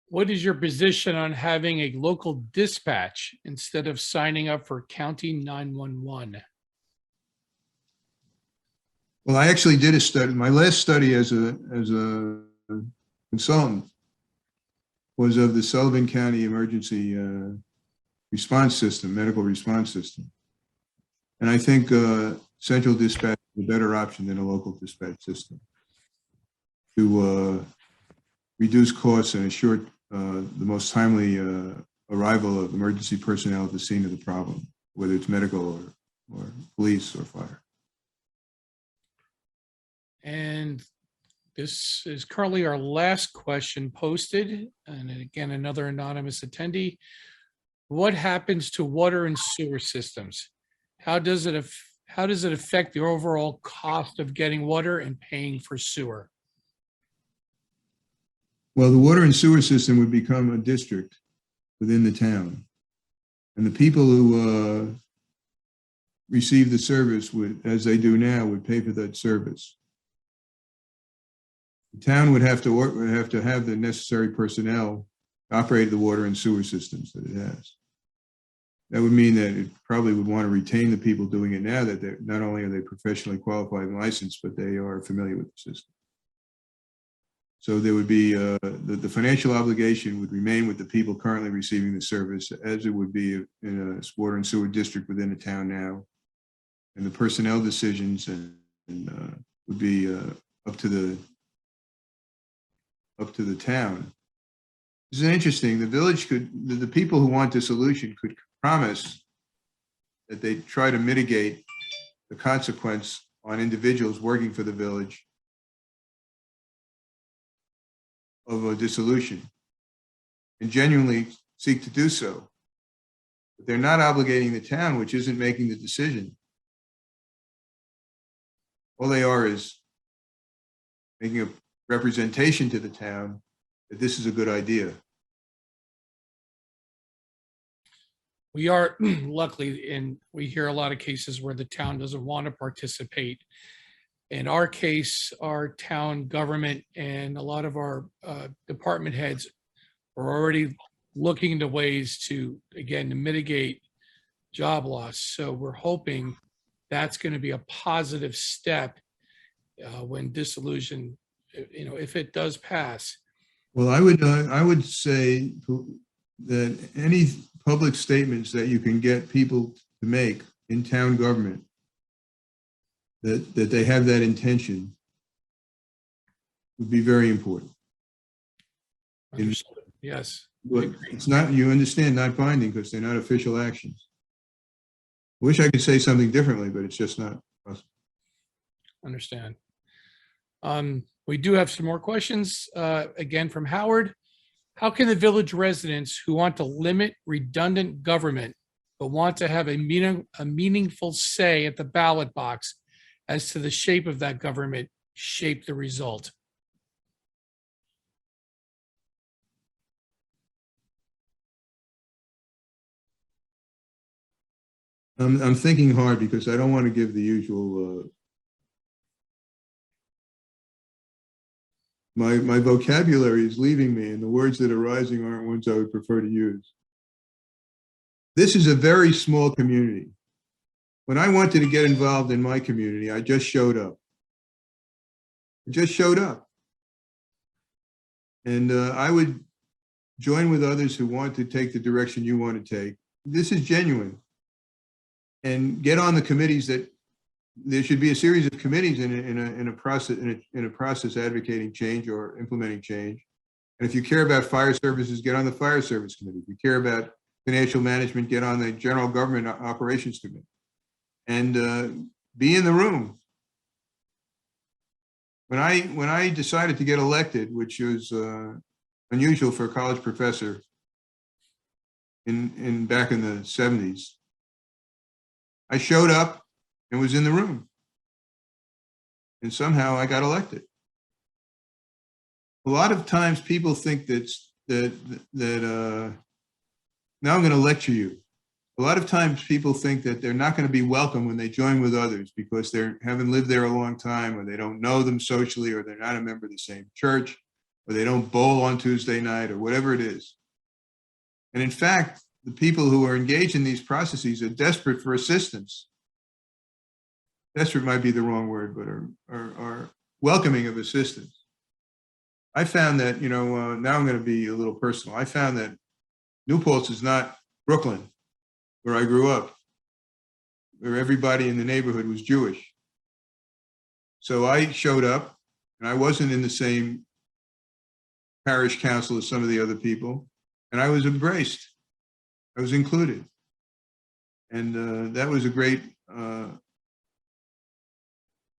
What is your position on having a local dispatch instead of signing up for county 911? Well, I actually did a study. My last study as a consultant was of the Sullivan County Emergency Response System, medical response system. And I think central dispatch is a better option than a local dispatch system to reduce costs and assure the most timely arrival of emergency personnel at the scene of the problem, whether it's medical or police or fire. And this is currently our last question posted. And again, another anonymous attendee. What happens to water and sewer systems? How does it affect the overall cost of getting water and paying for sewer? Well, the water and sewer system would become a district within the town. And the people who receive the service would, as they do now, would pay for that service. The town would have to have the necessary personnel to operate the water and sewer systems that it has. That would mean that it probably would want to retain the people doing it now, that not only are they professionally qualified and licensed, but they are familiar with the system. So there would be, the financial obligation would remain with the people currently receiving the service, as it would be in a water and sewer district within a town now. And the personnel decisions would be up to the town. This is interesting. The village could, the people who want dissolution could promise that they try to mitigate the consequence on individuals working for the village of a dissolution, and genuinely seek to do so. But they're not obligating the town, which isn't making the decision. All they are is making a representation to the town that this is a good idea. We are luckily, we hear a lot of cases where the town doesn't want to participate. In our case, our town government and a lot of our department heads are already looking into ways to, again, to mitigate job loss. So we're hoping that's going to be a positive step when dissolution, if it does pass. Well, I would say that any public statements that you can get people to make in town government, that they have that intention, would be very important. Understood. Yes. But it's not, you understand, not binding because they're not official actions. I wish I could say something differently, but it's just not possible. Understand. We do have some more questions, again, from Howard. How can the village residents who want to limit redundant government but want to have a meaningful say at the ballot box as to the shape of that government shape the result? I'm thinking hard because I don't want to give the usual. My vocabulary is leaving me, and the words that are rising aren't ones I would prefer to use. This is a very small community. When I wanted to get involved in my community, I just showed up. I just showed up. And I would join with others who want to take the direction you want to take. This is genuine. And get on the committees that there should be a series of committees in a process advocating change or implementing change. And if you care about fire services, get on the fire service committee. If you care about financial management, get on the general government operations committee. And be in the room. When I decided to get elected, which was unusual for a college professor back in the 70s, I showed up and was in the room, and somehow I got elected. A lot of times people think that now I'm going to lecture you. A lot of times people think that they're not going to be welcome when they join with others because they haven't lived there a long time, or they don't know them socially, or they're not a member of the same church, or they don't bowl on Tuesday night, or whatever it is. And in fact, the people who are engaged in these processes are desperate for assistance. Desperate might be the wrong word, but are welcoming of assistance. I found that, now I'm going to be a little personal. I found that New Paltz is not Brooklyn, where I grew up, where everybody in the neighborhood was Jewish. So I showed up, and I wasn't in the same parish council as some of the other people, and I was embraced. I was included. And that was a great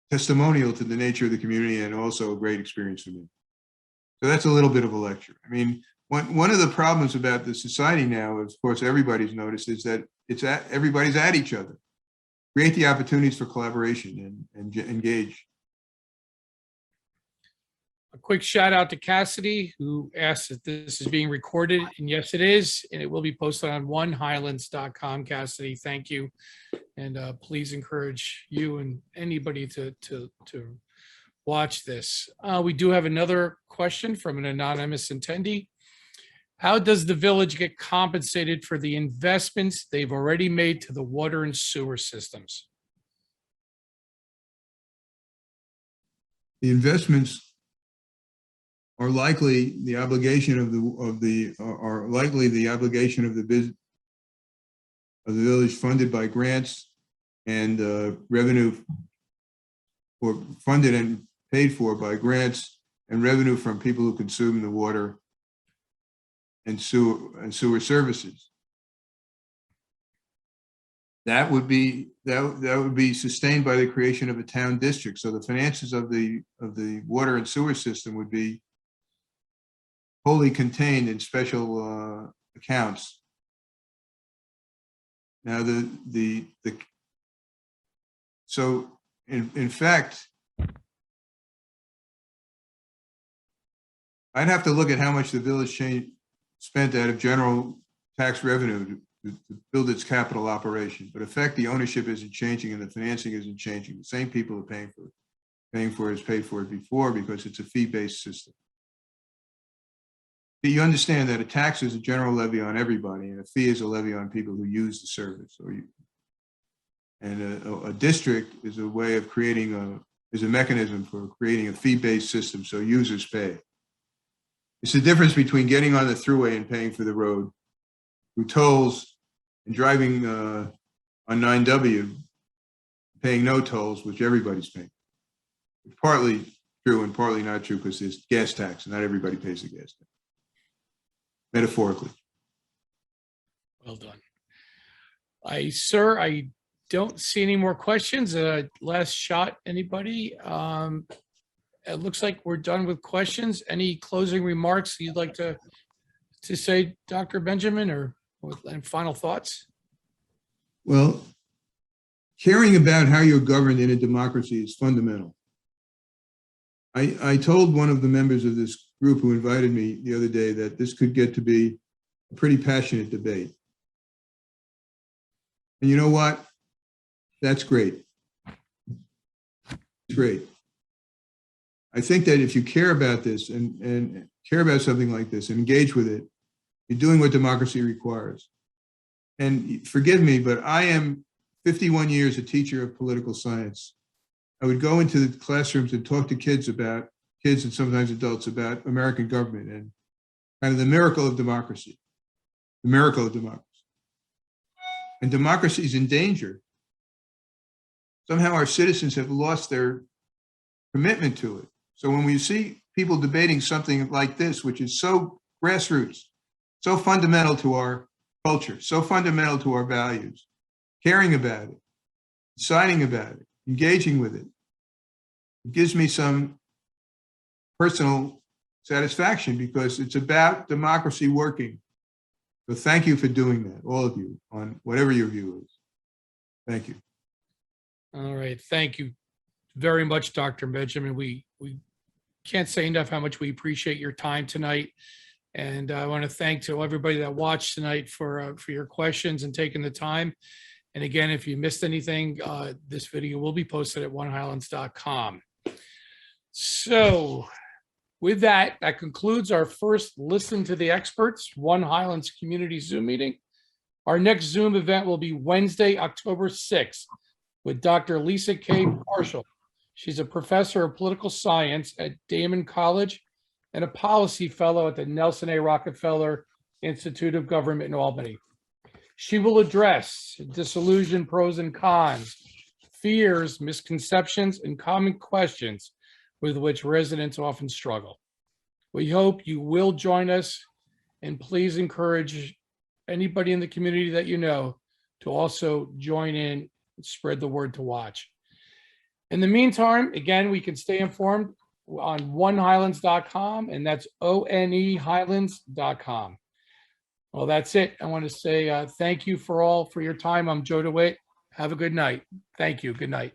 testimonial to the nature of the community, and also a great experience for me. So that's a little bit of a lecture. I mean, one of the problems about the society now, of course, everybody's noticed, is that everybody's at each other. Create the opportunities for collaboration and engage. A quick shout out to Cassidy, who asked if this is being recorded, and yes, it is, and it will be posted on OneHighlands.com. Cassidy, thank you, and please encourage you and anybody to watch this. We do have another question from an anonymous attendee. How does the village get compensated for the investments they've already made to the water and sewer systems? The investments are likely the obligation of the village funded by grants and revenue, or funded and paid for by grants and revenue from people who consume the water and sewer services. That would be sustained by the creation of a town district. So the finances of the water and sewer system would be wholly contained in special accounts. Now so in fact, I'd have to look at how much the village spent out of general tax revenue to build its capital operation. But in fact, the ownership isn't changing and the financing isn't changing. The same people are paying for it. Paying for it has paid for it before because it's a fee-based system. But you understand that a tax is a general levy on everybody, and a fee is a levy on people who use the service. And a district is a way of creating is a mechanism for creating a fee-based system, so users pay. It's the difference between getting on the thruway and paying for the road through tolls and driving on 9W, paying no tolls, which everybody's paying. It's partly true and partly not true because there's gas tax and not everybody pays the gas tax. Metaphorically. Well done. Sir, I don't see any more questions. Last shot, anybody? It looks like we're done with questions. Any closing remarks you'd like to say, Dr. Benjamin, or final thoughts? Well, caring about how you're governed in a democracy is fundamental. I told one of the members of this group who invited me the other day that this could get to be a pretty passionate debate. And you know what? That's great. It's great. I think that if you care about this and care about something like this and engage with it, you're doing what democracy requires. And forgive me, but I am 51 years a teacher of political science. I would go into the classrooms and talk to kids and sometimes adults about American government and kind of the miracle of democracy, the miracle of democracy. And democracy is in danger. Somehow our citizens have lost their commitment to it. So when we see people debating something like this, which is so grassroots, so fundamental to our culture, so fundamental to our values, caring about it, deciding about it, engaging with it, it gives me some personal satisfaction because it's about democracy working. So thank you for doing that, all of you, on whatever your view is. Thank you. All right. Thank you very much, Dr. Benjamin. We can't say enough how much we appreciate your time tonight. And I want to thank to everybody that watched tonight for your questions and taking the time. And again, if you missed anything, this video will be posted at OneHighlands.com. So with that, that concludes our first Listen to the Experts One Highlands Community Zoom meeting. Our next Zoom event will be Wednesday, October 6th with Dr. Lisa K. Marshall. She's a professor of political science at Damon College and a policy fellow at the Nelson A. Rockefeller Institute of Government in Albany. She will address dissolution pros and cons, fears, misconceptions, and common questions with which residents often struggle. We hope you will join us, and please encourage anybody in the community that you know to also join in and spread the word to watch. In the meantime, again, we can stay informed on OneHighlands.com, and that's OneHighlands.com. Well, that's it. I want to say thank you for your time. I'm Joe DeWitt. Have a good night. Thank you. Good night.